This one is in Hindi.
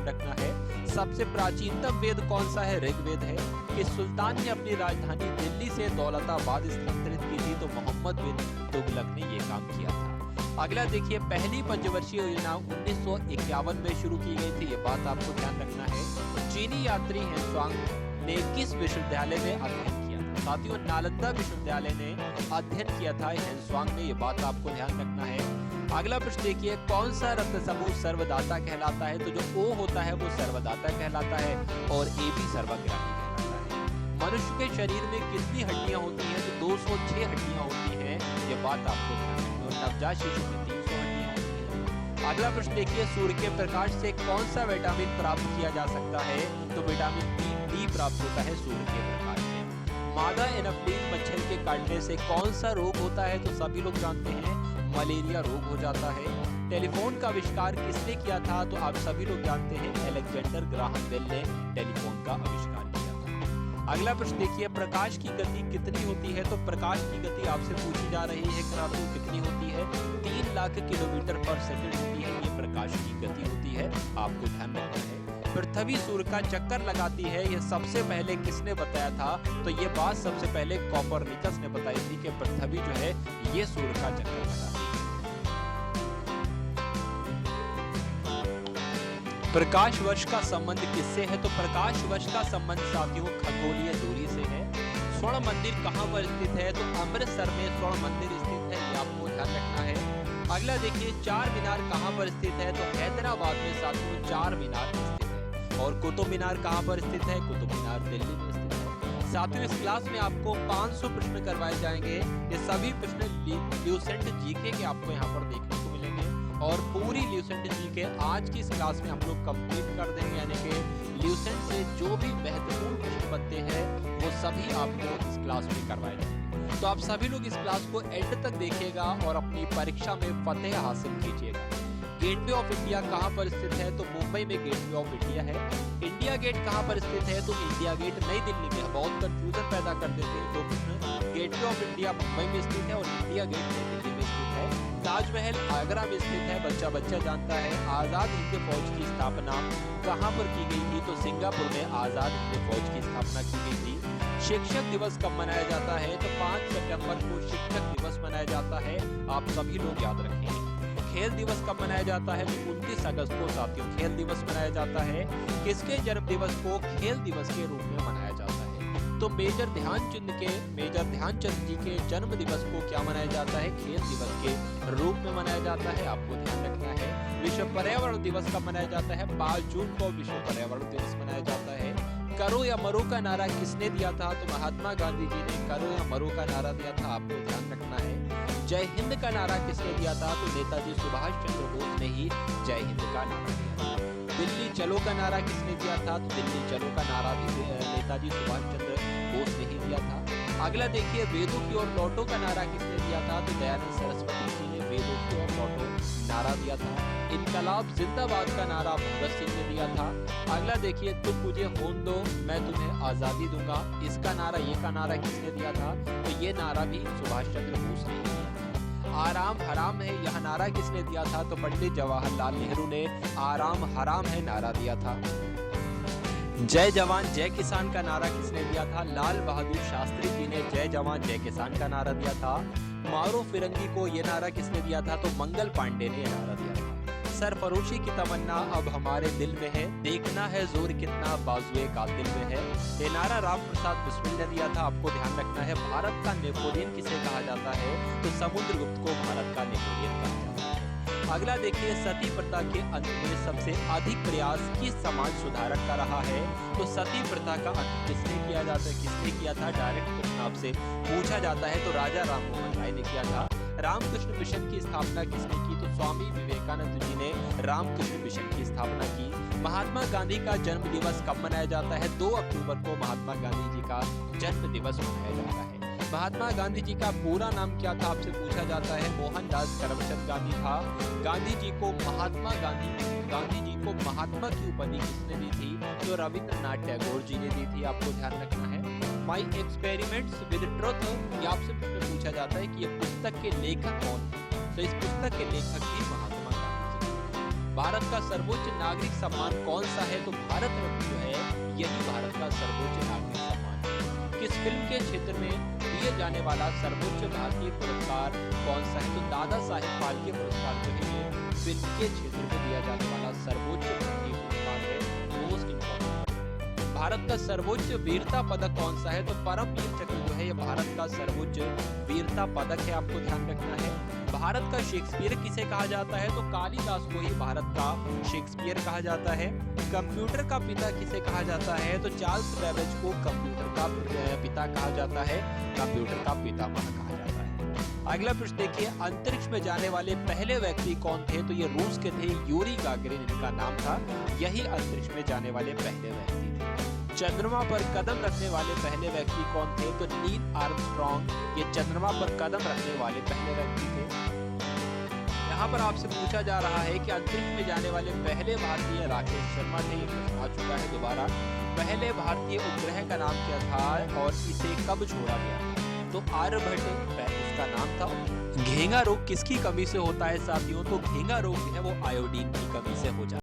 ध्यान रखना है। सबसे प्राचीनतम वेद कौन सा है? ऋग्वेद है। कि सुल्तान ने अपनी राजधानी दिल्ली से दौलताबाद स्थानांतरित की थी? तो मोहम्मद बिन तुगलक ने ये काम किया था। अगला देखिए, पहली पंचवर्षीय योजना 1951 में शुरू की गई थी, ये बात आपको ध्यान रखना है। चीनी यात्री हेनसुआंग ने किस विश्वविद्यालय में अध्ययन किया था? साथियों, नालंदा विश्वविद्यालय ने अध्ययन किया था हेनसुआंग ने, ये बात आपको ध्यान रखना है। अगला प्रश्न देखिए, कौन सा रत्न समूह सर्वदाता कहलाता है? तो जो O होता है वो सर्वदाता कहलाता है और AB सर्वग्राही कहलाता है। मनुष्य के शरीर में कितनी हड्डियां होती हैं? तो 206 हड्डियां होती हैं, ये बात आपको ध्यान रखनी है। और नवजात शिशु में 300 हड्डियां होती हैं। अगला प्रश्न देखिए, सूर्य के प्रकाश से कौन सा विटामिन प्राप्त किया जा सकता है? तो विटामिन डी प्राप्त होता है सूर्य के प्रकाश से। मादा एनाफिलीज मच्छर के काटने से कौन सा रोग होता है? तो सभी लोग जानते हैं, मलेरिया रोग हो जाता है। टेलीफोन का आविष्कार किसने किया था? तो आप सभी लोग जानते हैं, अलेक्जेंडर ग्राहम बेल ने टेलीफोन का आविष्कार किया था। अगला प्रश्न देखिए, प्रकाश की गति कितनी होती है? तो प्रकाश की गति आपसे पूछी जा रही है कि कितनी होती है? 3 लाख किलोमीटर पर सेकंड होती है, ये प्रकाश की गति होती है, आपको ध्यान रखना है। पृथ्वी सूर्य का चक्कर लगाती है, यह सबसे पहले किसने बताया था? तो ये बात सबसे पहले कोपरनिकस ने बताई थी कि पृथ्वी जो है ये सूर्य का चक्कर लगाती है। प्रकाश वर्ष का संबंध किससे है? तो प्रकाश वर्ष का संबंध साथियों खगोलीय दूरी से है। स्वर्ण मंदिर कहाँ पर स्थित है? तो अमृतसर में स्वर्ण मंदिर स्थित है, ये आपको ध्यान रखना है। अगला देखिए, चार मीनार कहाँ पर स्थित है? तो हैदराबाद में साथियों चार मीनार स्थित है। और कुतुब मीनार कहाँ पर स्थित है? कुतुब मीनार दिल्ली में स्थित है। साथियों, इस क्लास में आपको 500 प्रश्न करवाए जाएंगे। ये सभी प्रश्न ल्यूसेंट जीके के आपको यहाँ पर देखने को मिलेंगे और पूरी ल्यूसेंट जीके आज की इस क्लास में हम लोग कंप्लीट कर देंगे, यानी कि ल्यूसेंट से जो भी महत्वपूर्ण प्रश्न बनते हैं वो सभी आपको इस क्लास में करवाए जाएंगे। तो आप सभी लोग इस क्लास को एंड तक देखिएगा और अपनी परीक्षा में फतेह हासिल कीजिएगा। गेटवे ऑफ इंडिया कहाँ पर स्थित है? तो मुंबई में गेटवे ऑफ इंडिया है। इंडिया गेट कहाँ पर स्थित है? तो इंडिया गेट नई दिल्ली में। बहुत कंफ्यूजन पैदा कर देते हैं दो प्रश्न। गेटवे ऑफ इंडिया मुंबई में स्थित है और इंडिया गेट नई दिल्ली में स्थित है। ताजमहल आगरा में स्थित है, बच्चा बच्चा जानता है। आजाद हिंद फौज की स्थापना कहाँ पर की गई थी? तो सिंगापुर में आजाद हिंद फौज की स्थापना की गई थी। शिक्षक दिवस कब मनाया जाता है? तो 5 सितंबर को शिक्षक दिवस मनाया जाता है, आप सभी लोग याद रखेंगे। खेल दिवस कब मनाया जाता है? तो 29 अगस्त को साथियों खेल दिवस मनाया जाता है। किसके जन्म दिवस को खेल दिवस के रूप में मनाया जाता है? तो मेजर ध्यानचंद जी के जन्म दिवस को क्या मनाया जाता है? खेल दिवस के रूप में मनाया जाता है, आपको ध्यान रखना है। विश्व पर्यावरण दिवस कब मनाया जाता है? 5 जून को विश्व पर्यावरण दिवस मनाया जाता है। करो या मरो का नारा किसने दिया था? तो महात्मा गांधी जी ने करो या मरो का नारा दिया था, आपको ध्यान रखना है। जय हिंद का नारा किसने दिया था? तो नेताजी सुभाष चंद्र बोस ने ही जय हिंद का नारा दिया था। दिल्ली चलो का नारा किसने दिया था? तो दिल्ली चलो का नारा भी नेताजी सुभाष चंद्र बोस ने ही दिया था। अगला देखिए, वेदों की ओर लौटो का नारा किसने दिया था? तो दयानंद सरस्वती जी ने वेदों की ओर लौटो नारा दिया था। इनकलाब जिंदाबाद का नारा भगत सिंह ने दिया था। अगला देखिए, तुम मुझे खून दो मैं तुम्हें आजादी दूंगा, इसका नारा किसने दिया था? तो ये नारा भी सुभाष चंद्र बोस ने दिया था। आराम हराम है यह नारा किसने दिया था? तो पंडित जवाहरलाल नेहरू ने आराम हराम है नारा दिया था। जय जवान जय किसान का नारा किसने दिया था? लाल बहादुर शास्त्री जी ने जय जवान जय किसान का नारा दिया था। मारो फिरंगी को ये नारा किसने दिया था? तो मंगल पांडे ने नारा दिया था। सरफरोशी की तमन्ना अब हमारे दिल में है, देखना है जोर कितना बाजुए कातिल में है, ये नारा राम प्रसाद बिस्मिल ने दिया था, आपको ध्यान रखना है। भारत का नेपोलियन किसे कहा जाता है? तो समुद्रगुप्त को भारत का नेपोलियन कहा जाता है। अगला देखिए, सती प्रथा के अंत में सबसे अधिक प्रयास किस समाज सुधारक का रहा है? तो सती प्रथा का अंत किसने किया था? डायरेक्ट प्रश्न आपसे पूछा जाता है, तो राजा राममोहन राय ने किया था। रामकृष्ण मिशन की स्थापना किसने की? तो स्वामी विवेकानंद जी ने रामकृष्ण मिशन की स्थापना की। महात्मा गांधी का जन्म दिवस कब मनाया जाता है? 2 अक्टूबर को महात्मा गांधी जी का जन्म दिवस मनाया जाता है। महात्मा गांधी जी का पूरा नाम क्या था? आपसे पूछा जाता है। मोहनदास करमचंद गांधी था। गांधी जी को महात्मा की उपाधि किसने दी थी? तो रविंद्रनाथ टैगोर जी ने दी थी, आपको ध्यान रखना है। माई एक्सपेरिमेंट्स विद ट्रुथ, ये आपसे प्रश्न पूछा जाता है कि ये पुस्तक के लेखक कौन है? तो इस पुस्तक के लेखक भी महात्मा गांधी जी। भारत का सर्वोच्च नागरिक सम्मान कौन सा है? तो भारत रत्न जो है यही भारत का सर्वोच्च नागरिक सम्मान है। किस फिल्म के क्षेत्र में दिए जाने वाला सर्वोच्च भारतीय पुरस्कार कौन सा है? तो दादा साहेब फाल्के पुरस्कार जो है ये फिल्म के क्षेत्र में दिया जाने वाला सर्वोच्च भारतीय पुरस्कार है, मोस्ट इम्पोर्टेंट। भारत का सर्वोच्च वीरता पदक कौन सा है? तो परमवीर चक्र जो है ये भारत का सर्वोच्च वीरता पदक है, आपको ध्यान रखना है। भारत का शेक्सपियर किसे कहा जाता है? तो कालिदास को ही भारत का शेक्सपियर कहा जाता है। कंप्यूटर का पिता किसे कहा जाता है? तो चार्ल्स बेबेज को कंप्यूटर का पिता कहा जाता है, कंप्यूटर का पितामह कहा जाता है। अगला प्रश्न देखिए, अंतरिक्ष में जाने वाले पहले व्यक्ति कौन थे? तो ये रूस के थे, यूरी गागरिन इनका नाम था, यही अंतरिक्ष में जाने वाले पहले व्यक्ति थे। चंद्रमा पर कदम रखने वाले पहले व्यक्ति कौन थे? तो नील आर्मस्ट्रॉन्ग ये चंद्रमा पर कदम रखने वाले पहले व्यक्ति थे। यहाँ पर आपसे पूछा जा रहा है कि अंतरिक्ष में जाने वाले पहले भारतीय राकेश शर्मा थे, ये प्रश्न आ चुका है दोबारा। पहले भारतीय उपग्रह का नाम क्या था और इसे कब छोड़ा गया? तो आर्यभट्ट इसका नाम था। घेंगा रोग किसकी कमी से होता है साथियों? तो घेंगा रोग जो है वो आयोडीन की कमी से हो जाता है।